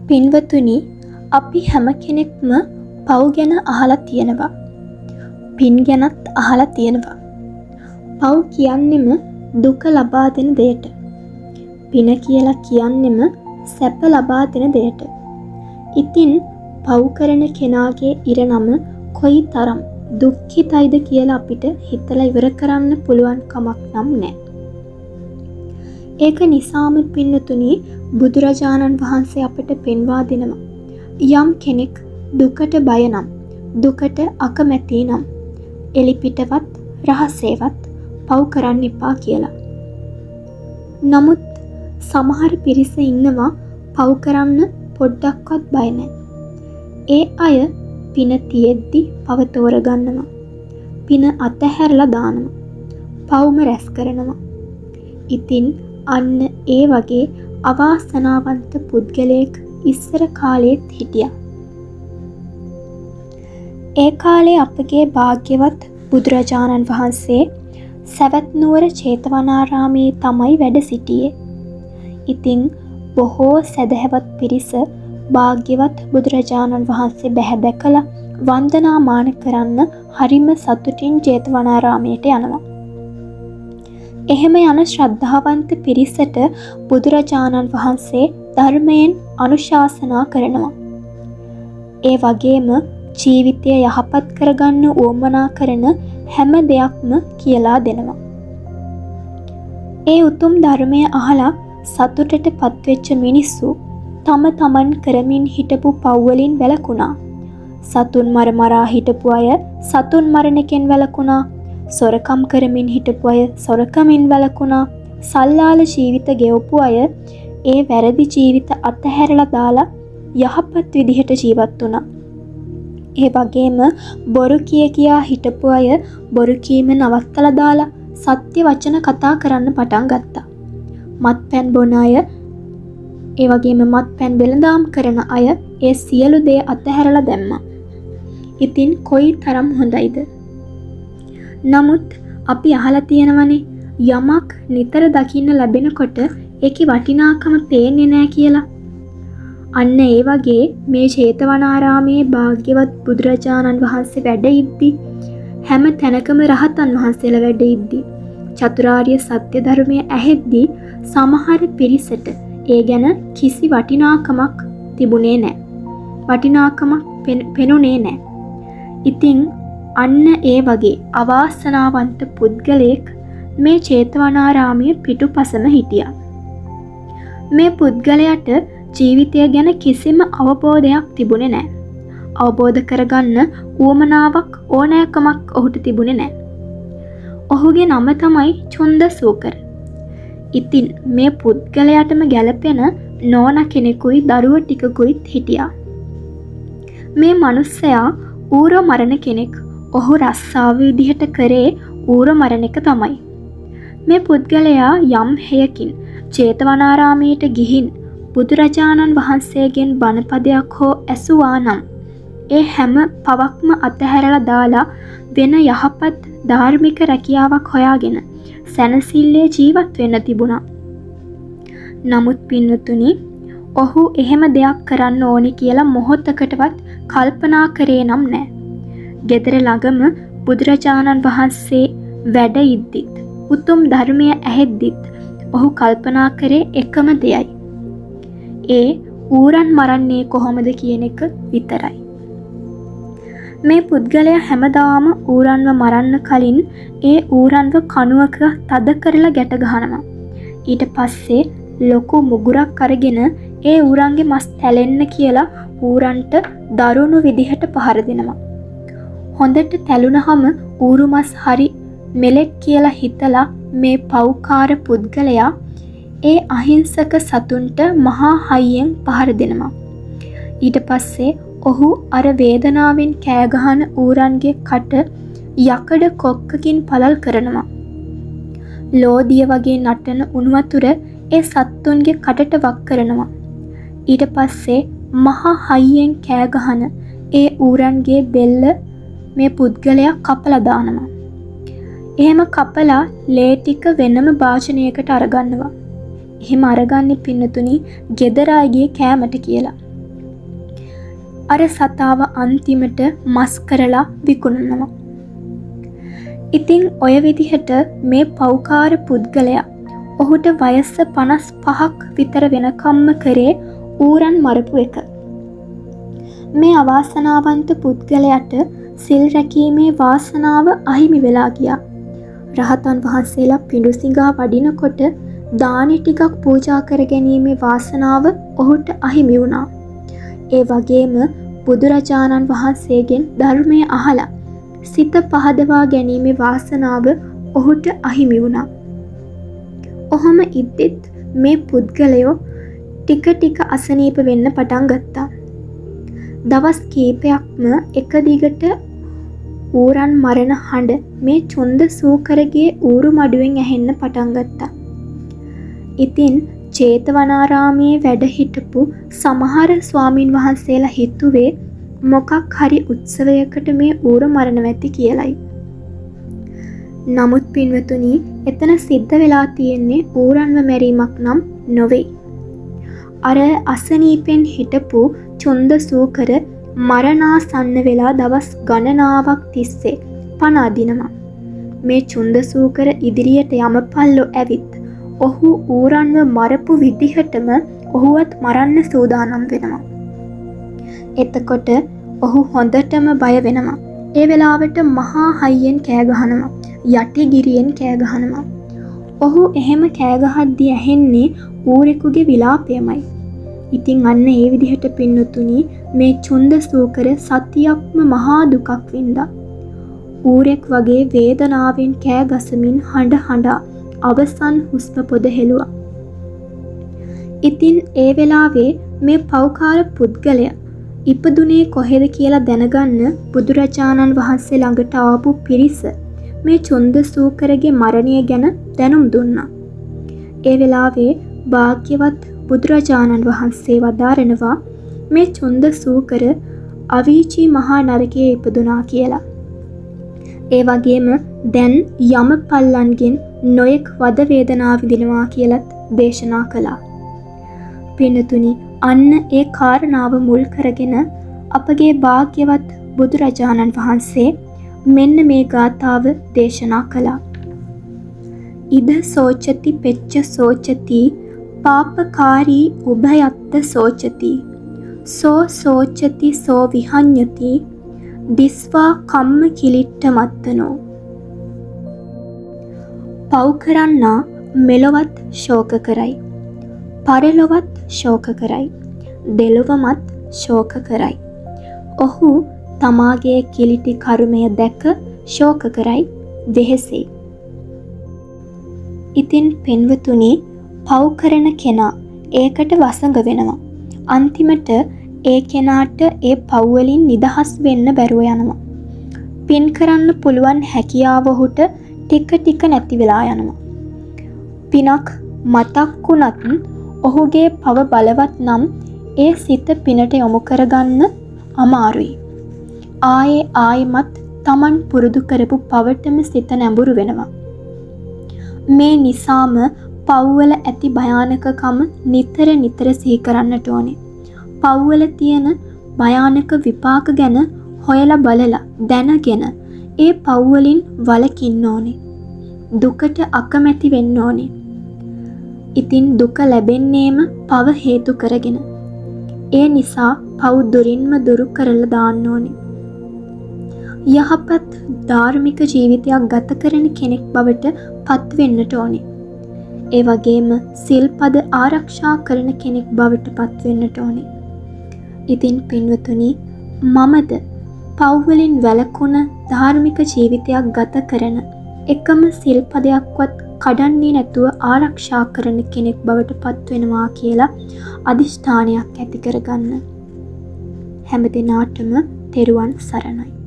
පින්වතුනි, අපි හැම කෙනෙක්ම පව් ගැන අහලා තියෙනවා. පින් ගැනත් අහලා තියෙනවා. පව් කියන්නෙම දුක ලබා දෙන දෙයට. පින කියලා කියන්නෙම සැප ලබා දෙන දෙයට. ඉතින් පව් කරන කෙනාගේ ඉරණම කොයි තරම් දුක්ඛිතයිද කියලා අපිට හිතලා ඉවර කරන්න පුළුවන් කමක් නම් නැහැ. ඒක නිසාම පින්වතුනි, බුදුරජාණන් වහන්සේ අපට පෙන්වා දෙනවා, යම් කෙනෙක් දුකට බය නම්, දුකට අකමැති නම් එලිපිටවත් රහසේවත් පව් කරන්න එපා කියලා. නමුත් සමහර පිරිස ඉන්නවා පව් කරන්න පොඩ්ඩක්වත් බය නැහැ. ඒ අය පින තියෙද්දි පව තෝරගන්නවා. පින අතහැරලා දානවා. පව්ම රැස් කරනවා. ඉතින් අන්න ඒ වගේ අවාසනාවන්ත පුද්ගලයෙක් ඉස්සර කාලෙත් හිටියා. ඒ කාලේ අපගේ භාග්‍යවත් බුදුරජාණන් වහන්සේ සවැත් නුවර ජේතවනාරාමයේ තමයි වැඩ සිටියේ. ඉතින් බොහෝ සැදැහැවත් පිරිස භාග්‍යවත් බුදුරජාණන් වහන්සේ බැහැ දැකලා වන්දනාමාන කරන්න හරිම සතුටින් ජේතවනාරාමයට යනවා. එහෙම යන ශ්‍රද්ධාවන්ත පිරිසට බුදුරජාණන් වහන්සේ ධර්මයෙන් අනුශාසනා කරනවා. ඒ වගේම ජීවිතය යහපත් කරගන්න උවමනා කරන හැම දෙයක්ම කියලා දෙනවා. ඒ උතුම් ධර්මය අහලා සතුටට පත්වෙච්ච මිනිස්සු තම තමන් කරමින් හිටපු පව්වලින් වැළකුණා. සතුන් මරා හිටපු අය සතුන් මරණකෙන් වැළකුණා. සොරකම් කරමින් හිටපු අය සොරකමින් වැළකුණා. සල්ලාල ජීවිත ගෙවපු අය ඒ වැරදි ජීවිත අතහැරලා දාලා යහපත් විදිහට ජීවත් වුණා. ඒ වගේම බොරු කියා හිටපු අය බොරු කීම නවත්තලා දාලා සත්‍ය වචන කතා කරන්න පටන් ගත්තා. මත්පැන් බොන අය, ඒ වගේම මත්පැන් වෙළඳාම් කරන අය ඒ සියලු දේ අතහැරලා දැම්මා. ඉතින් කොයි තරම් හොඳයිද? නමුත් අපි අහලා තියෙනවනේ, යමක් නිතර දකින්න ලැබෙනකොට ඒකේ වටිනාකම පේන්නේ නැහැ කියලා. අන්න ඒ වගේ මේ ජේතවනාරාමයේ භාග්‍යවත් බුදුරජාණන් වහන්සේ වැඩ ඉද්දි, හැම තැනකම රහතන් වහන්සේලා වැඩ ඉද්දි, චතුරාර්ය සත්‍ය ධර්මය ඇහෙද්දි සමහර පිරිසට ඒ ගැන කිසි වටිනාකමක් තිබුණේ නැහැ. වටිනාකමක් පෙනුනේ නැහැ. ඉතින් අන්න ඒ වගේ අවාසනාවන්ත පුද්ගලයෙක් මේ ජේතවනාරාමයේ පිටුපසම හිටියා. මේ පුද්ගලයාට ජීවිතය ගැන කිසිම අවබෝධයක් තිබුණේ නැහැ. අවබෝධ කරගන්න උවමනාවක්, ඕනෑකමක් ඔහුට තිබුණේ නැහැ. ඔහුගේ නම තමයි චුන්දසූකර. ඉතින් මේ පුද්ගලයාටම ගැලපෙන නෝනා කෙනෙකුයි දරුවෝ ටිකකුයිත් හිටියා. මේ මිනිස්සයා ඌර මරණ කෙනෙක්. ඔහු රස්සාව විදිහට කරේ ඌර මරණ එක තමයි. මේ පුද්ගලයා යම් හේයකින් ජේතවනාරාමයට ගිහින් බුදුරජාණන් වහන්සේගෙන් බණපදයක් හෝ ඇසුවා නම් ඒ හැම පවක්ම අතහැරලා දාලා වෙන යහපත් ධාර්මික රැකියාවක් හොයාගෙන සැනසille ජීවත් වෙන්න තිබුණා. නමුත් පින්වතුනි, ඔහු එහෙම දෙයක් කරන්න ඕනි කියලා මොහොතකටවත් කල්පනා කරේ නම් නැහැ. ගෙදර ළඟම බුදුරජාණන් වහන්සේ වැඩ ඉද්දිත්, උතුම් ධර්මය ඇහෙද්දිත් ඔහු කල්පනා කරේ එකම දෙයයි. ඒ ඌරන් මරන්නේ කොහොමද කියන එක විතරයි. මේ පුද්ගලයා හැමදාම ඌරන්ව මරන්න කලින් ඒ ඌරන්ව කණුවක තද කරලා ගැට ගහනවා. ඊට පස්සේ ලොකු මුගුරක් අරගෙන ඒ ඌරන්ගේ මස් තැලෙන්න කියලා ඌරන්ට දරුණු විදිහට පහර දෙනවා. හොඳට තැලුනහම ඌරු මස් හරි මෙලෙක් කියලා හිතලා මේ පව්කාර පුද්ගලයා ඒ අහිංසක සතුන්ට මහා හයියෙන් පහර දෙනවා. ඊට පස්සේ ඔහු අර වේදනාවෙන් කෑ ගහන ඌරන්ගේ කට යකඩ කොක්කකින් පළල් කරනවා. ලෝදිය වගේ නටන උණු වතුර ඒ සත්තුන්ගේ කටට වක් කරනවා. ඊට පස්සේ මහා හයියෙන් කෑ ගහන ඒ ඌරන්ගේ බෙල්ල මේ පුද්ගලයා කපලා දානවා. එහෙම කපලා ලේ ටික වෙනම භාජනයකට අරගන්නවා. එහෙම අරගන්නේ පින්නතුනි ගෙදර අයගේ කෑමට කියලා. අර සතාව අන්තිමට මස් කරලා විකුණනවා. ඉතින් ඔය විදිහට මේ පෞකාර පුද්ගලයා ඔහුට වයස 55ක් විතර වෙනකම්ම කරේ ඌරන් මරපු එක. මේ අවාසනාවන්ත පුද්ගලයාට සිල් රැකීමේ වාසනාව අහිමි වෙලා ගියා. රහතන් වහන්සේලා පිඬුසිඟා වඩිනකොට දානි ටිකක් පූජා කර ගැනීමේ වාසනාව ඔහුට අහිමි වුණා. ඒ වගේම බුදුරජාණන් වහන්සේගෙන් ධර්මය අහලා සිත පහදවා ගැනීමේ වාසනාව ඔහුට අහිමි වුණා. ඔහොම ඉද්දිත් මේ පුද්ගලයෝ ටික ටික අසනීප වෙන්න පටන් ගත්තා. දවස් කීපයක්ම එක දිගට ඌරන් මරණ හඬ මේ චුන්ද සූකරගේ ඌරු මඩුවෙන් ඇහෙන්න පටන් ගත්තා. ඉතින් ජේතවනාරාමයේ වැඩ හිටපු සමහර ස්වාමින් වහන්සේලා හිතුවේ මොකක් හරි උත්සවයකට මේ ඌර මරණව ඇති කියලයි. නමුත් පින්වතුනි, එතන සිද්ධ වෙලා තියෙන්නේ ඌරන්ව මැරීමක් නම් නොවේ. අර අසනීපෙන් හිටපු චුන්ද සූකර මරණාසන්න වෙලා දවස් ගණනාවක් තිස්සේ පණ අදිනවා. මේ චුන්ද සූකර ඉදිරියට යමපල්ලෝ ඇවිත් ඔහු ඌරන්ව මරපු විදිහටම ඔහුවත් මරන්න සූදානම් වෙනවා. එතකොට ඔහු හොඳටම බය වෙනවා. ඒ වෙලාවට මහා හයියෙන් කෑ ගහනවා. යටි ගිරියෙන් කෑ ගහනවා. ඔහු එහෙම කෑ ගහද්දී ඇහෙන්නේ ඌරෙකුගේ විලාපයමයි. ඉතින් අන්න ඒ විදිහට පින්නතුණි, මේ චුන්ද සූකර සතියක්ම මහා දුකක් වින්දා. ඌරෙක් වගේ වේදනාවෙන් කෑ ගසමින් හඬ හඬා අවසන් හුස්ම පොද හෙළුවා. ඉතින් ඒ වෙලාවේ මේ පෞකාර පුද්ගලයා ඉපදුනේ කොහෙද කියලා දැනගන්න බුදුරජාණන් වහන්සේ ළඟට ආපු පිරිස මේ චුන්ද සූකරගේ මරණය ගැන දැනුම් දුන්නා. ඒ වෙලාවේ භාග්‍යවත් බුදුරජාණන් වහන්සේ වදාරනවා මේ චුන්ද සූකර අවීචී මහා නරකයේ ඉපදුනා කියලා. ඒ වගේම දැන් යමපල්ලන්ගෙන් නොයෙක් වද වේදනා විඳිනවා කියලත් දේශනා කළා. පින්තුනි, අන්න ඒ කාරණාව මුල් කරගෙන අපගේ භාග්‍යවත් බුදුරජාණන් වහන්සේ මෙන්න මේ ගාථාව දේශනා කළා. ඉද සෝචති පෙච්ච සෝචති පාපකාරී උභයත්ත සෝචති සෝ සෝචති සෝ විහඤ්ඤති දිස්වා කම්ම කිලිට්ට මත්තනෝ. පව් කරන්නා මෙලොවත් ශෝක කරයි, පරලොවත් ශෝක කරයි, දෙලොවමත් ශෝක කරයි. ඔහු තමාගේ කිලිටි කර්මය දැක ශෝක කරයි, වෙහෙසෙයි. ඉතින් පින්වතුනි, පව් කරන කෙනා ඒකට වසඟ වෙනවා. අන්තිමට ඒ කෙනාට ඒ පව් වලින් නිදහස් වෙන්න බැරුව යනවා. පින් කරන්න පුළුවන් හැකියාව ඔහුට ටික ටික නැති වෙලා යනවා. පිනක් මතක් වුණත් ඔහුගේ පව බලවත් නම් ඒ සිත පිනට යොමු කරගන්න අමාරුයි. ආයෙමත් Taman පුරුදු කරපු පවටම සිත නැඹුරු වෙනවා. මේ නිසාම පව්වල ඇති භයානකකම නිතර නිතර සිහි කරන්නට ඕනේ. පව්වල තියෙන භයානක විපාක ගැන හොයලා බලලා දැනගෙන ඒ පව්වලින් වළකින්න ඕනේ. දුකට අකමැති වෙන්න ඕනේ. ඉතින් දුක ලැබෙන්නේම පව හේතු කරගෙන. ඒ නිසා පව් දුරින්ම දුරු කරලා දාන්න ඕනේ. යහපත් ධාර්මික ජීවිතයක් ගත කරන කෙනෙක් බවට පත් වෙන්නට ඕනේ. ඒ වගේම සිල්පද ආරක්ෂා කරන කෙනෙක් බවට පත් වෙන්නට ඕනේ. ඉතින් පින්වතුනි, මමද පව් වලින් වැළකුණ ධාර්මික ජීවිතයක් ගත කරන, එකම සිල්පදයක්වත් කඩන්නේ නැතුව ආරක්ෂා කරන කෙනෙක් බවට පත් වෙනවා කියලා අදිෂ්ඨානයක් ඇති කරගන්න. හැම දිනාටම තෙරුවන් සරණයි.